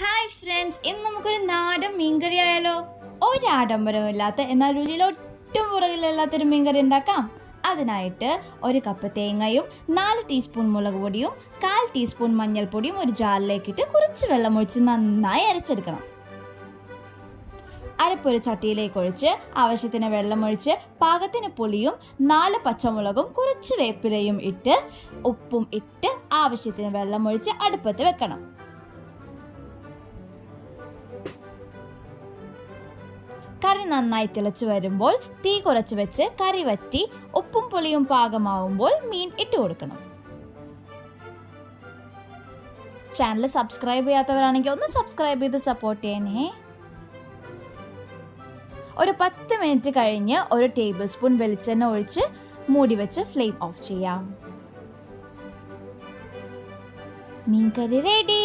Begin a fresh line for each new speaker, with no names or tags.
Hi friends, ഇന്ന് നമുക്കൊരു നാടൻ മീൻകറി ആയാലോ? ഒരാഡംബരമില്ലാത്ത എന്നാൽ രുചിയിൽ ഒട്ടും പുറകിലില്ലാത്തൊരു മീൻകറി ഉണ്ടാക്കാം. അതിനായിട്ട് 1 കപ്പ് തേങ്ങയും 4 ടീസ്പൂൺ മുളക് പൊടിയും 1/4 ടീസ്പൂൺ മഞ്ഞൾപ്പൊടിയും ഒരു ജാറിലേക്കിട്ട് കുറച്ച് വെള്ളമൊഴിച്ച് നന്നായി അരച്ചെടുക്കണം. അരപ്പൊരു ചട്ടിയിലേക്ക് ഒഴിച്ച് ആവശ്യത്തിന് വെള്ളമൊഴിച്ച് പാകത്തിന് പുളിയും 4 പച്ചമുളകും കുറച്ച് വേപ്പിലയും ഇട്ട് ഉപ്പും ഇട്ട് ആവശ്യത്തിന് വെള്ളമൊഴിച്ച് അടുപ്പത്ത് വെക്കണം. കറി നന്നായി തിളച്ചു വരുമ്പോൾ തീ കുറച്ച് വെച്ച് കറി വറ്റി ഉപ്പും പുളിയും പാകമാവുമ്പോൾ മീൻ ഇട്ട് കൊടുക്കണം. ചാനൽ സബ്സ്ക്രൈബ് ചെയ്യാത്തവരാണെങ്കിൽ ഒന്ന് സബ്സ്ക്രൈബ് ചെയ്ത് സപ്പോർട്ട് ചെയ്യണേ. ഒരു 10 മിനിറ്റ് കഴിഞ്ഞ് 1 ടേബിൾ സ്പൂൺ വെളിച്ചെണ്ണ ഒഴിച്ച് മൂടി വെച്ച് ഫ്ലെയിം ഓഫ് ചെയ്യാം. മീൻ കറി റെഡി.